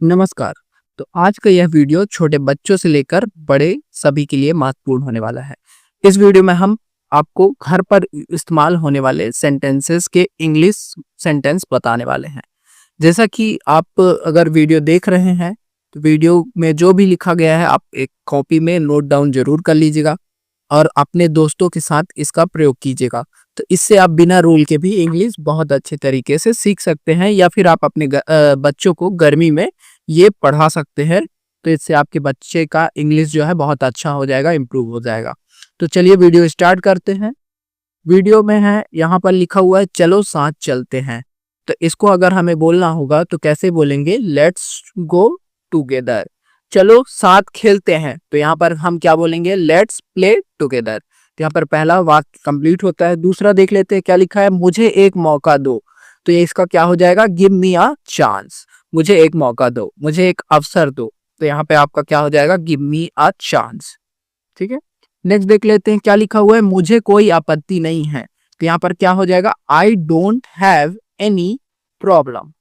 नमस्कार। तो आज का यह वीडियो छोटे बच्चों से लेकर बड़े सभी के लिए महत्वपूर्ण होने वाला है। इस वीडियो में हम आपको घर पर इस्तेमाल होने वाले सेंटेंसेस के इंग्लिश सेंटेंस बताने वाले हैं। जैसा कि आप अगर वीडियो देख रहे हैं तो वीडियो में जो भी लिखा गया है आप एक कॉपी में नोट डाउन जरूर कर लीजिएगा और अपने दोस्तों के साथ इसका प्रयोग कीजिएगा। तो इससे आप बिना रूल के भी इंग्लिश बहुत अच्छे तरीके से सीख सकते हैं या फिर आप अपने बच्चों को गर्मी में ये पढ़ा सकते हैं। तो इससे आपके बच्चे का इंग्लिश जो है बहुत अच्छा हो जाएगा, इम्प्रूव हो जाएगा। तो चलिए वीडियो स्टार्ट करते हैं। वीडियो में है यहाँ पर लिखा हुआ है चलो साथ चलते हैं। तो इसको अगर हमें बोलना होगा तो कैसे बोलेंगे? Let's go together. चलो साथ खेलते हैं तो यहाँ पर हम क्या बोलेंगे? Let's play together. तो यहाँ पर पहला वाक्य कंप्लीट होता है। दूसरा देख लेते हैं क्या लिखा है, मुझे एक मौका दो। तो ये इसका क्या हो जाएगा? Give me a chance. मुझे एक मौका दो, मुझे एक अवसर दो। तो यहाँ पे आपका क्या हो जाएगा? Give me a chance. ठीक है। नेक्स्ट देख लेते हैं क्या लिखा हुआ है, मुझे कोई आपत्ति नहीं है। तो यहाँ पर क्या हो जाएगा? I don't have any problem.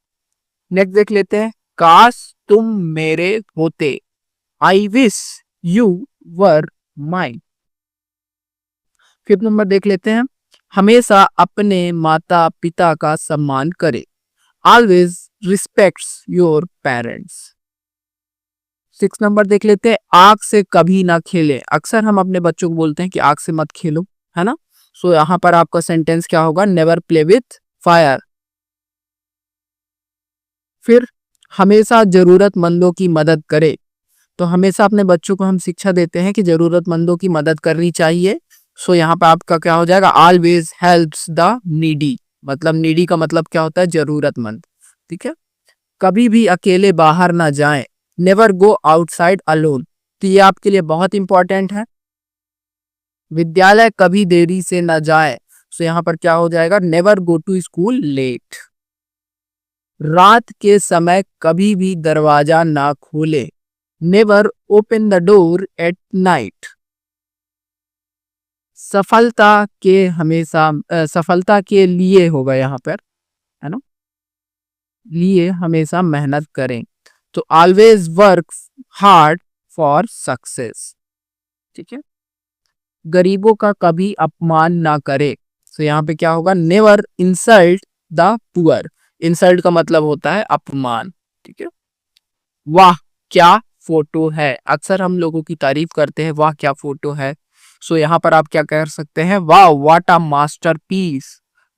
Next देख लेते हैं, काश तुम मेरे होते। I wish you were mine. Fifth number देख लेते हैं, हमेशा अपने माता पिता का सम्मान करे। Always respects your parents. Six number देख लेते हैं, आग से कभी ना खेले। अक्सर हम अपने बच्चों को बोलते हैं कि आग से मत खेलो, है ना? सो यहाँ पर आपका सेंटेंस क्या होगा? Never play with fire. फिर हमेशा जरूरतमंदों की मदद करे। तो हमेशा अपने बच्चों को हम शिक्षा देते हैं कि जरूरतमंदों की मदद करनी चाहिए। सो यहाँ पे आपका क्या हो जाएगा? Always helps the needy. मतलब नीडी का मतलब क्या होता है? जरूरतमंद। ठीक है। कभी भी अकेले बाहर ना जाएं। Never go outside alone. तो ये आपके लिए बहुत इंपॉर्टेंट है। विद्यालय कभी देरी से ना जाए। सो यहाँ पर क्या हो जाएगा? Never go to school late. रात के समय कभी भी दरवाजा ना खोले। Never open the door at night. सफलता के लिए होगा यहाँ पर, है ना? लिए हमेशा मेहनत करें। तो always work hard for success. ठीक है। गरीबों का कभी अपमान ना करे। तो यहाँ पे क्या होगा? Never insult the poor. Insult का मतलब होता है अपमान। ठीक है। वाह क्या फोटो है। अक्सर हम लोगों की तारीफ करते हैं, वाह क्या फोटो है। सो यहाँ पर आप क्या कर सकते हैं? वाह व्हाट अ मास्टरपीस।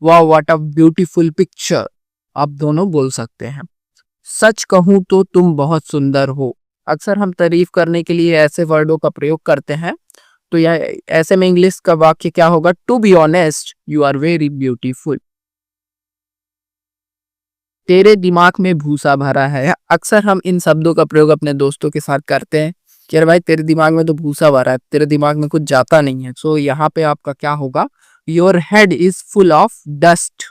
वाह व्हाट अ ब्यूटीफुल पिक्चर। आप दोनों बोल सकते हैं। सच कहूं तो तुम बहुत सुंदर हो। अक्सर हम तारीफ करने के लिए ऐसे वर्डों का प्रयोग करते हैं। तो यह ऐसे में इंग्लिश का वाक्य क्या होगा? To be honest you are very beautiful. तेरे दिमाग में भूसा भरा है। अक्सर हम इन शब्दों का प्रयोग अपने दोस्तों के साथ करते हैं कि अरे भाई तेरे दिमाग में तो भूसा भरा है, तेरे दिमाग में कुछ जाता नहीं है। सो यहाँ पे आपका क्या होगा? Your head is full of dust.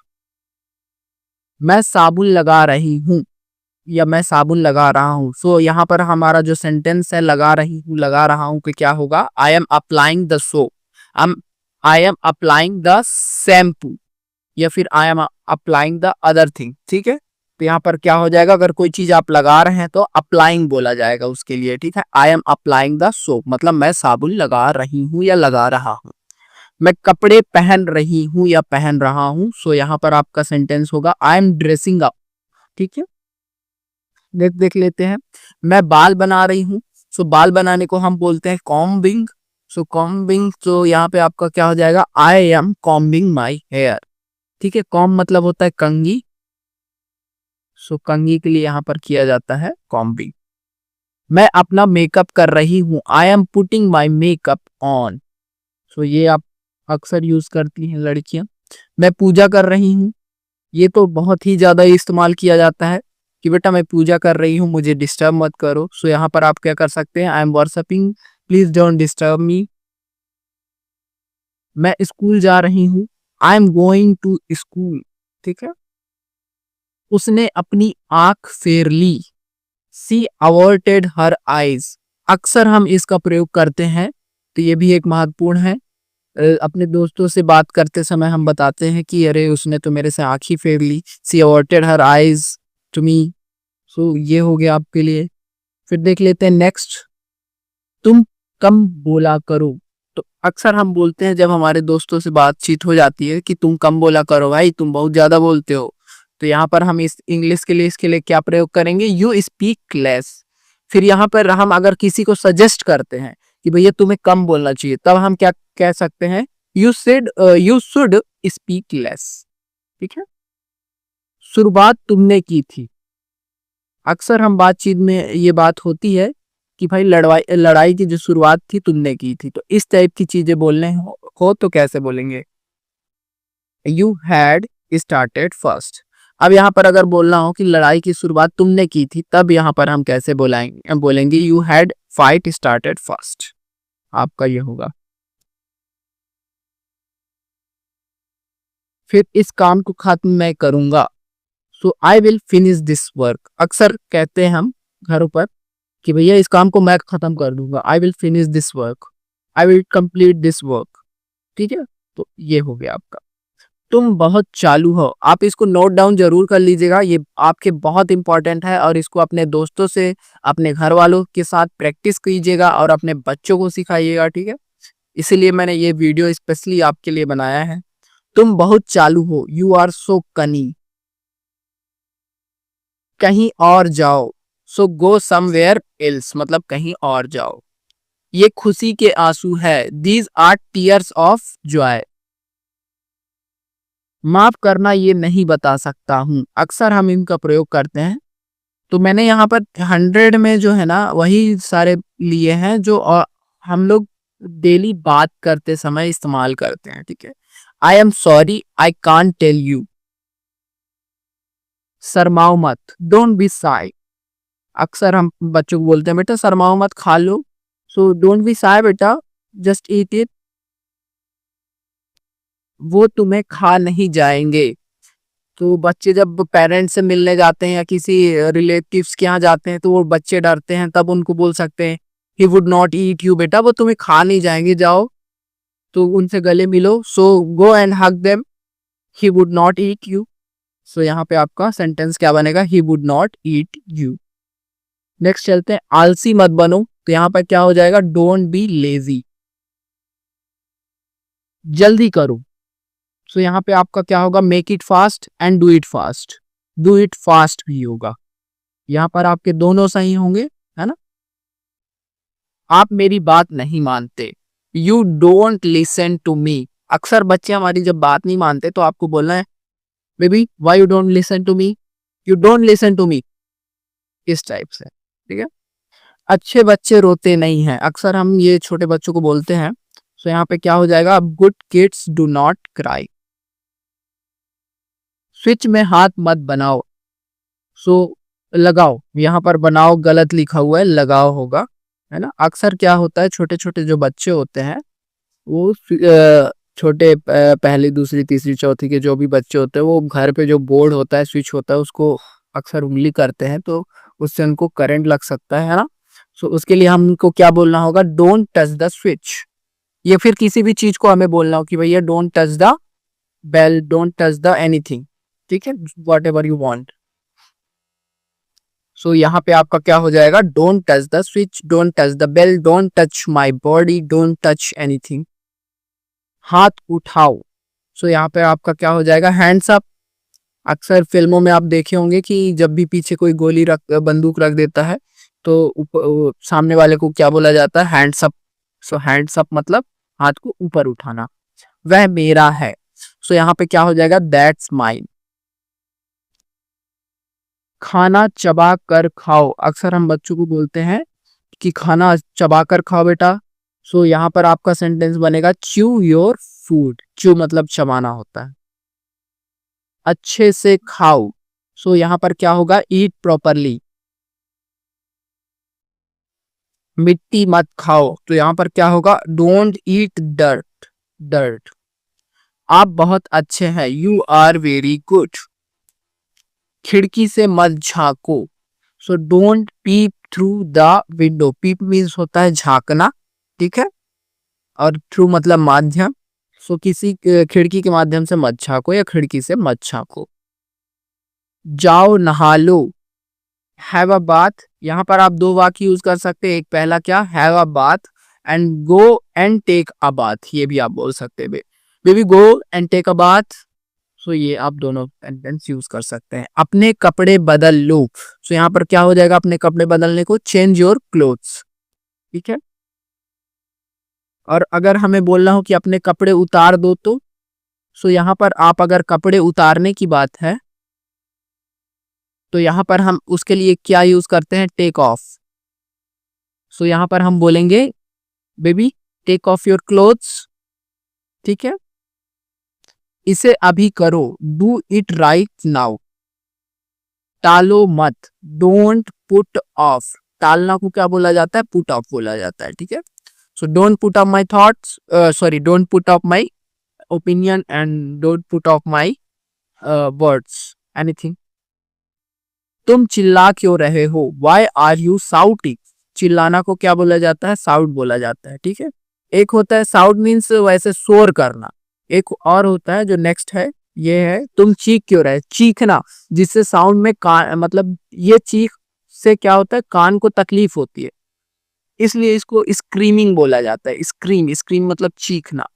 मैं साबुन लगा रही हूँ या मैं साबुन लगा रहा हूँ। सो यहाँ पर हमारा जो सेंटेंस है लगा रही हूँ लगा रहा हूँ कि क्या होगा? I am applying the soap. I am applying the shampoo या फिर I am applying the other thing. ठीक है। तो यहाँ पर क्या हो जाएगा? अगर कोई चीज आप लगा रहे हैं तो अप्लाइंग बोला जाएगा उसके लिए। ठीक है। I am applying the soap मतलब मैं साबुन लगा रही हूँ या लगा रहा हूँ। मैं कपड़े पहन रही हूँ या पहन रहा हूँ। सो यहाँ पर आपका सेंटेंस होगा आई एम ड्रेसिंग अप। ठीक है। देख लेते हैं, मैं बाल बना रही हूँ। सो बाल बनाने को हम बोलते हैं कॉम्बिंग। सो कॉम्बिंग, तो यहाँ पे आपका क्या हो जाएगा? I am combing my hair. ठीक है। कॉम्ब मतलब होता है कंघी। सो कंघी के लिए यहाँ पर किया जाता है कॉम्बिंग। मैं अपना मेकअप कर रही हूँ। I am putting my makeup on. So ये आप अक्सर यूज करती हैं लड़कियां। मैं पूजा कर रही हूँ। ये तो बहुत ही ज्यादा इस्तेमाल किया जाता है कि बेटा मैं पूजा कर रही हूँ, मुझे डिस्टर्ब मत करो। सो यहाँ पर आप क्या कर सकते हैं? I am worshipping, please don't disturb me. मैं स्कूल जा रही हूँ। I am going to school. ठीक है। उसने अपनी आंख फेर ली। She averted her eyes. अक्सर हम इसका प्रयोग करते हैं तो ये भी एक महत्वपूर्ण है। अपने दोस्तों से बात करते समय हम बताते हैं कि अरे उसने तो मेरे से आंख ही फेर ली। She averted her eyes to me. So ये हो गया आपके लिए। फिर देख लेते हैं नेक्स्ट, तुम कम बोला करो। तो अक्सर हम बोलते हैं जब हमारे दोस्तों से बातचीत हो जाती है कि तुम कम बोला करो भाई, तुम बहुत ज्यादा बोलते हो। तो यहाँ पर हम इस इंग्लिश के लिए इसके लिए क्या प्रयोग करेंगे, यू स्पीक लेस। फिर यहाँ पर हम अगर किसी को सजेस्ट करते हैं कि भैया तुम्हें कम बोलना चाहिए, तब हम क्या कह सकते हैं, यू शुड स्पीक लेस। ठीक है। शुरुआत तुमने की थी। अक्सर हम बातचीत में ये बात होती है कि भाई लड़ाई लड़ाई की जो शुरुआत थी तुमने की थी। तो इस टाइप की चीजें बोलने हो तो कैसे बोलेंगे, यू हैड स्टार्टेड फर्स्ट। अब यहाँ पर अगर बोलना हो कि लड़ाई की शुरुआत तुमने की थी, तब यहाँ पर हम कैसे बोलेंगे you had fight started first. आपका ये होगा। फिर इस काम को खत्म मैं करूंगा, so I will finish this work. अक्सर कहते हैं हम घरों पर कि भैया इस काम को मैं खत्म कर दूंगा, आई will finish this work, I will complete this work. ठीक है। तो ये हो गया आपका। तुम बहुत चालू हो। आप इसको नोट डाउन जरूर कर लीजिएगा, ये आपके बहुत इंपॉर्टेंट है, और इसको अपने दोस्तों से, अपने घर वालों के साथ प्रैक्टिस कीजिएगा और अपने बच्चों को सिखाइएगा। ठीक है। इसीलिए मैंने ये वीडियो स्पेशली आपके लिए बनाया है। तुम बहुत चालू हो, यू आर सो कनी। कहीं और जाओ, सो गो समवेयर एल्स, मतलब कहीं और जाओ। ये खुशी के आंसू है, these are tears of joy. माफ करना ये नहीं बता सकता हूं। अक्सर हम इनका प्रयोग करते हैं। तो मैंने यहाँ पर 100 में जो है ना वही सारे लिए हैं जो हम लोग डेली बात करते समय इस्तेमाल करते हैं। ठीक है। I am sorry, I can't tell you. शर्माओ मत, डोंट बी शाय। अक्सर हम बच्चों को बोलते हैं बेटा शर्माओ मत, खा लो। सो डोंट बी शाय बेटा, जस्ट ईट इट। वो तुम्हें खा नहीं जाएंगे। तो बच्चे जब पेरेंट्स से मिलने जाते हैं या किसी रिलेटिव्स के यहाँ जाते हैं, तो वो बच्चे डरते हैं, तब उनको बोल सकते हैं ही वुड नॉट ईट यू, बेटा वो तुम्हें खा नहीं जाएंगे, जाओ तो उनसे गले मिलो। So go and hug them, he would not eat you. So यहाँ पे आपका सेंटेंस क्या बनेगा, he would not eat you. Next चलते हैं, आलसी मत बनो। तो यहाँ पर क्या हो जाएगा, डोंट बी लेजी। जल्दी करो। सो यहाँ पे आपका क्या होगा, make it fast and do it fast. Do it fast भी होगा। यहाँ पर आपके दोनों सही होंगे, है ना। आप मेरी बात नहीं मानते, you don't listen to me. अक्सर बच्चे हमारी जब बात नहीं मानते तो आपको बोलना है, baby why you don't listen to me, you don't listen to me, इस टाइप से। ठीक है। अच्छे बच्चे रोते नहीं हैं। अक्सर हम ये छोटे बच्चों को बोलते हैं। सो यहाँ पे क्या हो जाएगा, good kids do not cry. Switch में हाथ मत बनाओ। सो लगाओ, यहाँ पर बनाओ गलत लिखा हुआ है, लगाओ होगा, है ना। अक्सर क्या होता है, छोटे छोटे जो बच्चे होते हैं वो छोटे पहली दूसरी तीसरी चौथी के जो भी बच्चे होते हैं, वो घर पे जो बोर्ड होता है, स्विच होता है, उसको अक्सर उंगली करते हैं, तो उससे उनको करंट लग सकता है ना। सो उसके लिए हमको क्या बोलना होगा, डोंट टच द स्विच। या फिर किसी भी चीज को हमें बोलना हो कि भैया don't touch the bell, don't touch the anything. ठीक है, whatever you want. So यहाँ पे आपका क्या हो जाएगा, don't touch the switch, don't touch the bell, don't touch my body, don't touch anything. हाथ उठाओ। सो यहाँ पे आपका क्या हो जाएगा, हैंड्स अप। अक्सर फिल्मों में आप देखे होंगे कि जब भी पीछे कोई गोली रख बंदूक रख देता है, तो सामने वाले को क्या बोला जाता है, हैंड्स अप। सो हैंड्स अप मतलब हाथ को ऊपर उठाना। वह मेरा है। सो यहाँ पे क्या हो जाएगा, दैट्स माइन। खाना चबा कर खाओ। अक्सर हम बच्चों को बोलते हैं कि खाना चबा कर खाओ बेटा। सो यहाँ पर आपका सेंटेंस बनेगा, च्यू योर फूड। च्यू मतलब चबाना होता है। अच्छे से खाओ। सो यहाँ पर क्या होगा, ईट प्रॉपरली। मिट्टी मत खाओ। तो यहाँ पर क्या होगा, डोंट ईट डर्ट, डर्ट। आप बहुत अच्छे हैं, यू आर वेरी गुड। खिड़की से मत झांको। So don't peep through the window. Peep means होता है झांकना। ठीक है। और थ्रू मतलब माध्यम। सो किसी खिड़की के माध्यम से मत झांको या खिड़की से मत झांको। जाओ नहा लो। हैव अ बाथ, यहाँ पर आप दो वाक्य यूज कर सकते हैं। एक पहला क्या, have a bath and go and take a bath, ये भी आप बोल सकते हैं। Baby go and take a bath, so ये आप दोनों सेंटेंस यूज कर सकते हैं। अपने कपड़े बदल लो, सो यहाँ पर क्या हो जाएगा, अपने कपड़े बदलने को चेंज योर क्लोथ्स, ठीक है। और अगर हमें बोलना हो कि अपने कपड़े उतार दो, तो सो यहाँ पर आप अगर कपड़े उतारने की बात है तो यहाँ पर हम उसके लिए क्या यूज करते हैं, टेक ऑफ। सो यहाँ पर हम बोलेंगे baby take off your clothes, ठीक है। इसे अभी करो, डू इट राइट नाउ। टालो मत, डोंट पुट ऑफ। टालना को क्या बोला जाता है, पुट ऑफ बोला जाता है, ठीक है। So don't put of my thoughts, sorry don't put of my opinion and don't put of my words, anything. तुम चिल्ला क्यों रहे हो, वाई आर यू साउटिंग। चिल्लाना को क्या बोला जाता है, साउट बोला जाता है, ठीक है। एक होता है साउट मीन्स वैसे शोर करना, एक और होता है जो नेक्स्ट है, ये है तुम चीख क्यों रहे, चीखना जिससे साउंड में कान, मतलब ये चीख से क्या होता है, कान को तकलीफ होती है, इसलिए इसको स्क्रीमिंग बोला जाता है। स्क्रीम, स्क्रीम मतलब चीखना।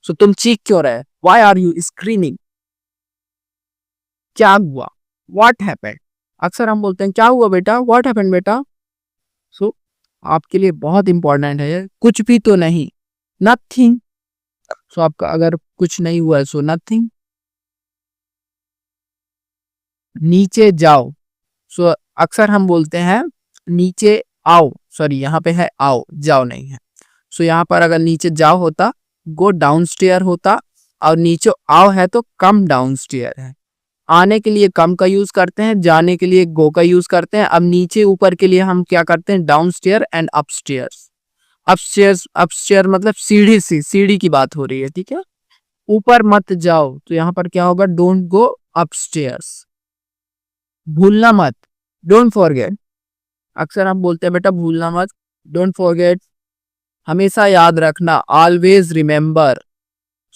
सो तुम चीख क्यों रहे, वाई आर यू स्क्रीमिंग। क्या हुआ, व्हाट हैपेंड। अक्सर हम बोलते हैं क्या हुआ बेटा, व्हाट हैपेंड बेटा। सो आपके लिए बहुत इंपॉर्टेंट है ये, कुछ भी तो नहीं, नथिंग। सो आपका अगर कुछ नहीं हुआ है सो नथिंग। नीचे जाओ, सो अक्सर हम बोलते हैं नीचे आओ, सॉरी यहाँ पे है आओ, जाओ नहीं है। सो यहाँ पर अगर नीचे जाओ होता गो डाउन स्टेयर होता, और नीचे आओ है तो कम डाउन स्टेयर है। आने के लिए कम का यूज करते हैं, जाने के लिए गो का यूज करते हैं। अब नीचे ऊपर के लिए हम क्या करते हैं, down stair and upstairs. Upstairs, upstair मतलब सीढ़ी, सी सीढ़ी की बात हो रही है, ठीक है। ऊपर मत जाओ, तो यहाँ पर क्या होगा, डोंट गो अपस्टेयर्स। भूलना मत, डोंट फॉरगेट। अक्सर हम बोलते हैं बेटा भूलना मत, डोंट फॉरगेट। हमेशा याद रखना, ऑलवेज रिमेंबर।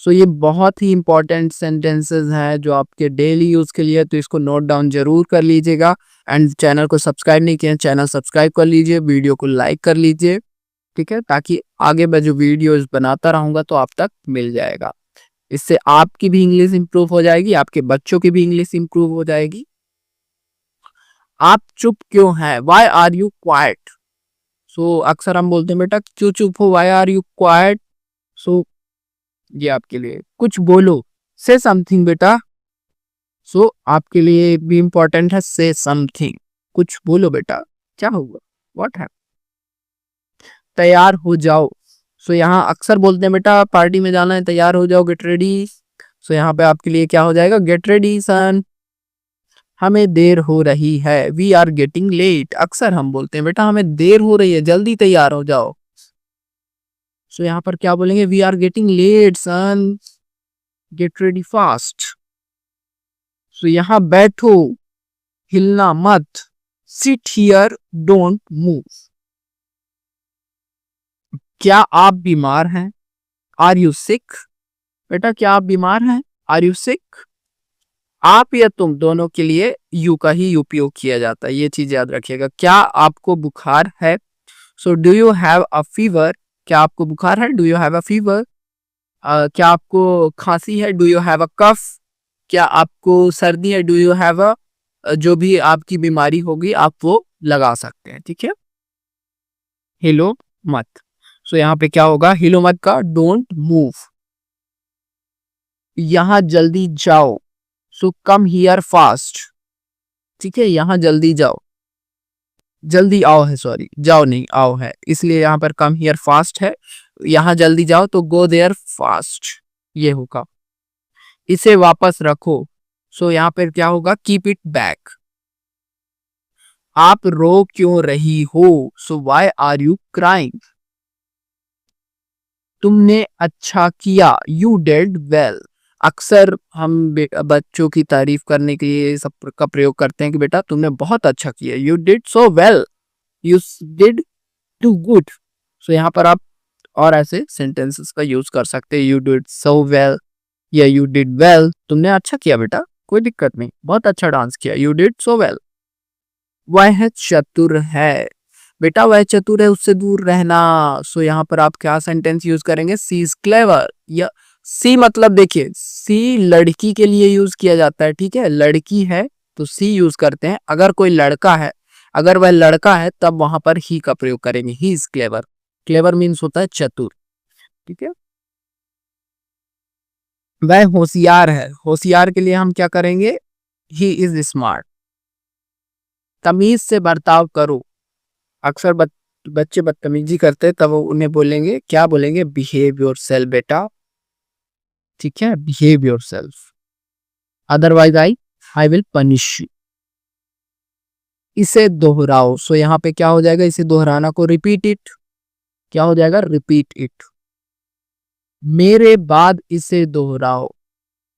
सो ये बहुत ही इंपॉर्टेंट सेंटेंसेस हैं जो आपके डेली यूज के लिए, तो इसको नोट डाउन जरूर कर लीजिएगा। एंड चैनल को सब्सक्राइब नहीं किया, चैनल सब्सक्राइब कर लीजिए, वीडियो को लाइक कर लीजिए, ठीक है, ताकि आगे मैं जो वीडियोस बनाता रहूंगा तो आप तक मिल जाएगा। इससे आपकी भी इंग्लिश इंप्रूव हो जाएगी, आपके बच्चों की भी इंग्लिश इंप्रूव हो जाएगी। आप चुप क्यों हैं, वाई आर यू क्वाइट। सो अक्सर हम बोलते हैं बेटा क्यों चुप हो, वाई आर यू क्वाइट। सो ये आपके लिए कुछ बोलो, से समथिंग बेटा। सो आपके लिए भी इंपॉर्टेंट है से समथिंग, कुछ बोलो बेटा, क्या हुआ, व्हाट है। तैयार हो जाओ, सो यहाँ अक्सर बोलते हैं बेटा पार्टी में जाना है, तैयार हो जाओ, गेट रेडी। सो यहाँ पे आपके लिए क्या हो जाएगा, गेट रेडी सन। हमें देर हो रही है, वी आर गेटिंग लेट। अक्सर हम बोलते हैं बेटा हमें देर हो रही है, जल्दी तैयार हो जाओ। सो यहाँ पर क्या बोलेंगे, we are getting late son, get ready fast. So यहाँ बैठो, हिलना मत, सिट हियर डोंट मूव। क्या आप बीमार हैं, आर यू सिक। बेटा क्या आप बीमार हैं, आर यू सिक। आप या तुम दोनों के लिए यू का ही उपयोग किया जाता है, ये चीज याद रखिएगा। क्या आपको बुखार है, so do you have a fever. क्या आपको बुखार है, do you have a fever. क्या आपको खांसी है, डू यू हैव अ कफ। क्या आपको सर्दी है, डू यू हैव अ, जो भी आपकी बीमारी होगी आप वो लगा सकते हैं, ठीक है। हिलो मत, सो यहाँ पे क्या होगा, हिलो मत का डोंट मूव। यहाँ जल्दी जाओ, सो कम हियर फास्ट, ठीक है, यहाँ जल्दी जाओ, जल्दी आओ है, सॉरी जाओ नहीं आओ है, इसलिए यहाँ पर कम हियर फास्ट है। यहाँ जल्दी जाओ तो गो देयर फास्ट, ये होगा। इसे वापस रखो, सो यहाँ पर क्या होगा, कीप इट बैक। आप रो क्यों रही हो, सो वाई आर यू क्राइंग। तुमने अच्छा किया, यू डिड वेल। अक्सर हम बच्चों की तारीफ करने के लिए सब का प्रयोग करते हैं कि बेटा तुमने बहुत अच्छा किया, you did so well, you did too good. So यहाँ पर आप और ऐसे सेंटेंसेस का यूज कर सकते हैं, यू डिड सो वेल या यू डिड वेल, तुमने अच्छा किया बेटा, कोई दिक्कत नहीं, बहुत अच्छा डांस किया, यू डिड सो वेल। वह चतुर है। बेटा वह चतुर है उससे दूर रहना। सो यहाँ पर आप क्या सेंटेंस यूज करेंगे, सी इज क्लेवर। या सी मतलब देखिए सी लड़की के लिए यूज किया जाता है, ठीक है, लड़की है तो सी यूज करते हैं। अगर कोई लड़का है, अगर वह लड़का है तब वहां पर ही का प्रयोग करेंगे, he is clever. Clever means होता है चतुर, ठीक है। वह होशियार है, होशियार के लिए हम क्या करेंगे, ही इज स्मार्ट। तमीज से बर्ताव करो। अक्सर बच्चे बदतमीजी करते हैं तब उन्हें बोलेंगे, क्या बोलेंगे, बिहेव योर सेल्फ बेटा, ठीक है, behave your self, otherwise I will punish you. इसे दोहराओ। सो यहाँ पे क्या हो जाएगा, इसे दोहराना को रिपीट इट, क्या हो जाएगा, रिपीट इट। मेरे बाद इसे दोहराओ,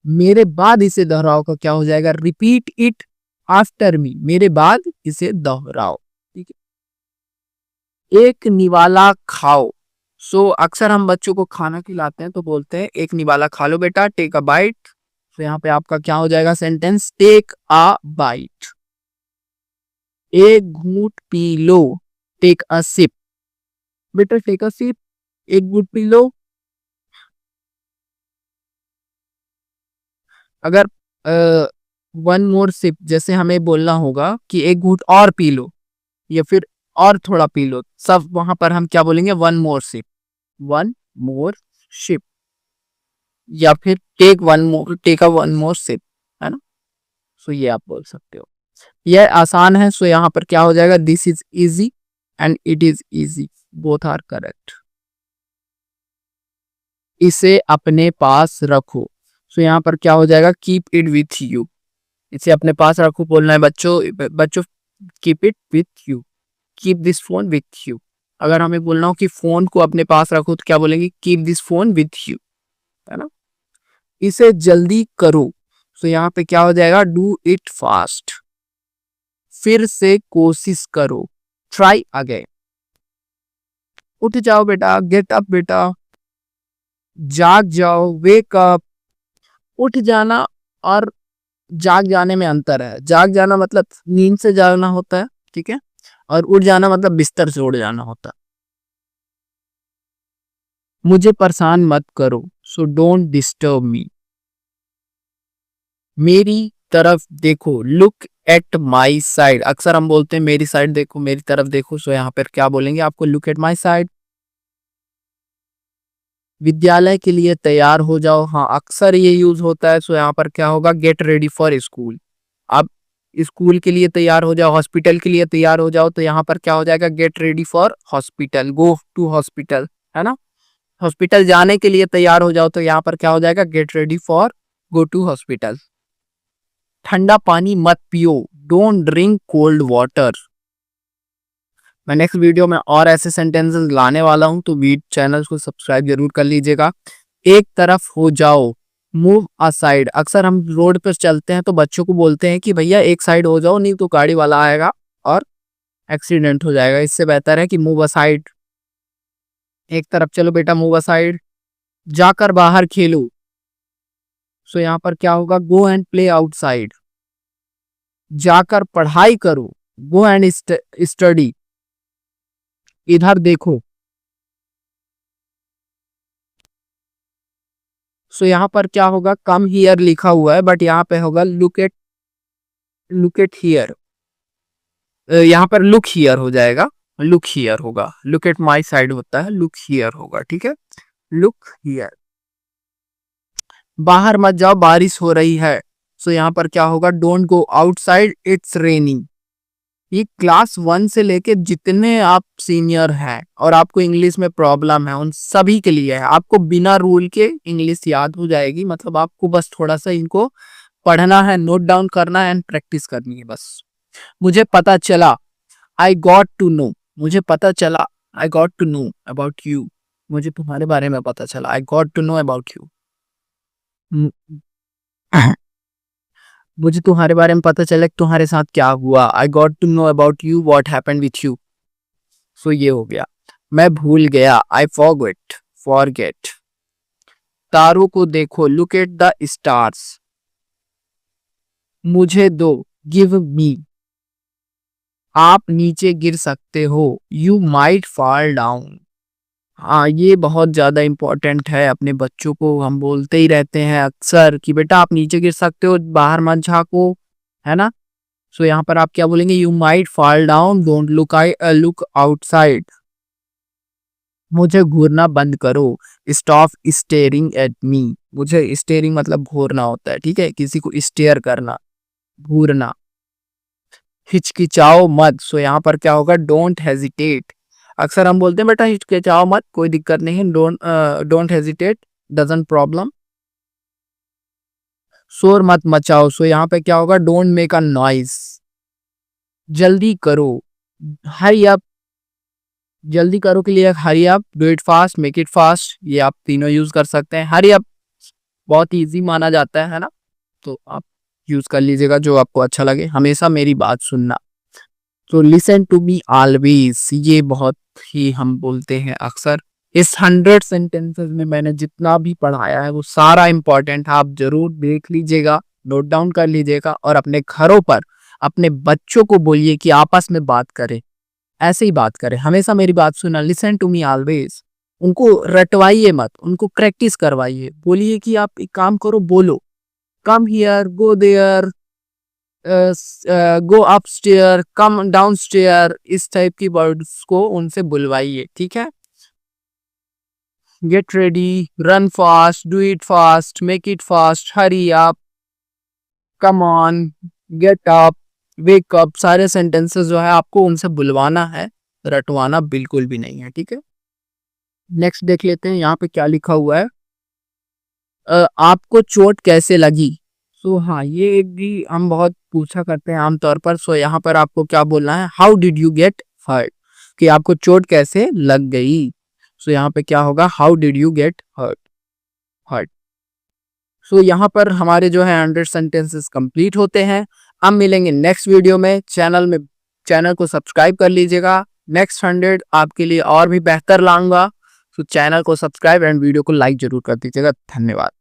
मेरे बाद इसे दोहराओ का क्या हो जाएगा, रिपीट इट आफ्टर मी, मेरे बाद इसे दोहराओ, ठीक है। एक निवाला खाओ। सो अक्सर हम बच्चों को खाना खिलाते हैं तो बोलते हैं एक निवाला खा लो बेटा, टेक अ बाइट। तो यहाँ पे आपका क्या हो जाएगा सेंटेंस, टेक अ बाइट। एक घूंट पी लो, टेक अ सिप, बेटा टेक अ सिप, एक घूंट पी लो। अगर वन मोर सिप जैसे हमें बोलना होगा कि एक घूंट और पी लो या फिर और थोड़ा पी लो, सब वहां पर हम क्या बोलेंगे, one more sip, one more ship, या फिर take a one more sip, है ना। सो ये आप बोल सकते हो, यह आसान है। सो यहाँ पर क्या हो जाएगा, this is easy and it is easy, both are correct. इसे अपने पास रखो। सो यहाँ पर क्या हो जाएगा, कीप इट विथ यू, इसे अपने पास रखो बोलना है बच्चों, बच्चों keep it with you, keep this phone with you. अगर हमें बोलना हो कि फोन को अपने पास रखो तो क्या बोलेंगे, keep this phone with you, है ना। इसे जल्दी करो। सो यहाँ पे क्या हो जाएगा, डू इट फास्ट। फिर से कोशिश करो, ट्राई अगेन। उठ जाओ बेटा, गेट अप बेटा, जाग जाओ, वेक अप। उठ जाना और जाग जाने में अंतर है। जाग जाना मतलब नींद से जागना होता है, ठीक है, और उठ जाना मतलब बिस्तर से उड़ जाना होता है। मुझे परेशान मत करो, सो डोंट डिस्टर्ब मी। मेरी तरफ देखो, लुक एट माई साइड। अक्सर हम बोलते हैं मेरी साइड देखो, मेरी तरफ देखो। सो यहाँ पर क्या बोलेंगे आपको, लुक एट माई साइड। विद्यालय के लिए तैयार हो जाओ, हाँ अक्सर ये यूज होता है। सो यहाँ पर क्या होगा, गेट रेडी फॉर स्कूल। आप स्कूल के लिए तैयार हो जाओ, हॉस्पिटल के लिए तैयार हो जाओ, तो यहाँ पर क्या हो जाएगा, get ready for hospital, go to hospital, है ना। हॉस्पिटल जाने के लिए तैयार हो जाओ तो यहाँ पर क्या हो जाएगा, get ready for go to hospital. ठंडा पानी मत पियो, डोंट ड्रिंक कोल्ड वाटर। मैं नेक्स्ट वीडियो में और ऐसे सेंटेंसेस लाने वाला हूं, तो चैनल को सब्सक्राइब जरूर कर लीजिएगा। एक तरफ हो जाओ, मूव असाइड। अक्सर हम रोड पर चलते हैं तो बच्चों को बोलते हैं कि भैया एक साइड हो जाओ, नहीं तो गाड़ी वाला आएगा और एक्सीडेंट हो जाएगा। इससे बेहतर है कि मूव असाइड, एक तरफ चलो बेटा, मूव असाइड। जाकर बाहर खेलो। सो यहाँ पर क्या होगा, गो एंड प्ले आउटसाइड। जाकर पढ़ाई करो, गो एंड स्टडी। इधर देखो। सो यहाँ पर क्या होगा, कम हियर लिखा हुआ है बट यहाँ पे होगा लुक एट हियर। यहाँ पर लुक हियर हो जाएगा, लुक हियर होगा, लुक एट माई साइड होता है, लुक हियर होगा, ठीक है, लुक हियर। बाहर मत जाओ, बारिश हो रही है। सो यहाँ पर क्या होगा, don't go outside, it's raining. ये क्लास 1 से लेके जितने आप सीनियर हैं और आपको इंग्लिश में प्रॉब्लम है उन सभी के लिए है। आपको बिना रूल के इंग्लिश याद हो जाएगी, मतलब आपको बस थोड़ा सा इनको पढ़ना है, नोट डाउन करना है एंड प्रैक्टिस करनी है बस। मुझे पता चला, आई गॉट टू नो। मुझे पता चला, I got to know about you. मुझे तुम्हारे बारे में पता चला, I got to know about you. मुझे तुम्हारे बारे में पता चला कि तुम्हारे साथ क्या हुआ, I got to know about you what happened with you. So ये हो गया, मैं भूल गया, आई फॉरगेट। तारों को देखो, लुक एट द स्टार्स। मुझे दो, गिव मी। आप नीचे गिर सकते हो, यू माइट फॉल डाउन। हाँ, ये बहुत ज़्यादा इम्पोर्टेंट है, अपने बच्चों को हम बोलते ही रहते हैं अक्सर कि बेटा आप नीचे गिर सकते हो, बाहर मत झाँको, है ना? सो यहाँ पर आप क्या बोलेंगे, you might fall down, don't look outside. मुझे घूरना बंद करो, स्टॉप स्टेयरिंग एट मी। मुझे स्टेयरिंग मतलब घूरना होता है, ठीक है, किसी को स्टेयर करना, घूरना। हिचकिचाओ मत, सो यहाँ पर क्या होगा, डोंट हेजिटेट। अक्सर हम बोलते हैं बेटा हिचकिचाओ मत, कोई दिक्कत नहीं है, डोंट हेजिटेट, डजंट प्रॉब्लम। शोर मत मचाओ, सो यहाँ पे क्या होगा, डोंट मेक अ नॉइज। जल्दी करो, हरी अप। जल्दी करो के लिए hurry up, do it fast, make it fast, ये आप तीनों यूज कर सकते हैं। हरी अप बहुत इजी माना जाता है ना, तो आप यूज कर लीजिएगा जो आपको अच्छा लगे। हमेशा मेरी बात सुनना, तो लिसन टू मी ऑलवेज, ये बहुत ही हम बोलते हैं अक्सर। इस 100 सेंटेंसेस में मैंने जितना भी पढ़ाया है वो सारा इंपॉर्टेंट है, आप जरूर देख लीजिएगा, नोट डाउन कर लीजिएगा और अपने घरों पर अपने बच्चों को बोलिए कि आपस में बात करें, ऐसे ही बात करें, हमेशा मेरी बात सुनना, लिसन टू मी ऑलवेज। उनको रटवाइए मत, उनको प्रैक्टिस करवाइए, बोलिए कि आप एक काम करो, बोलो come here, go there, go upstair, come downstair, इस टाइप की वर्ड्स को उनसे बुलवाइए, ठीक है। Get ready, run fast, do it fast, make it fast, hurry up, come on, get up, wake up, सारे सेंटेंसेस जो है आपको उनसे बुलवाना है, रटवाना बिल्कुल भी नहीं है, ठीक है। नेक्स्ट देख लेते हैं, यहाँ पे क्या लिखा हुआ है, आपको चोट कैसे लगी। सो हाँ, ये एक भी हम बहुत पूछा करते हैं आमतौर पर। सो यहाँ पर आपको क्या बोलना है, how did you get hurt, कि आपको चोट कैसे लग गई। सो यहाँ पे क्या होगा, how did you get hurt, hurt. So यहाँ पर हमारे जो है 100 सेंटेंसेस कंप्लीट होते हैं। हम मिलेंगे नेक्स्ट वीडियो में, चैनल को सब्सक्राइब कर लीजिएगा, नेक्स्ट 100 आपके लिए और भी बेहतर लाऊंगा। तो चैनल को सब्सक्राइब एंड वीडियो को लाइक जरूर कर दीजिएगा। धन्यवाद।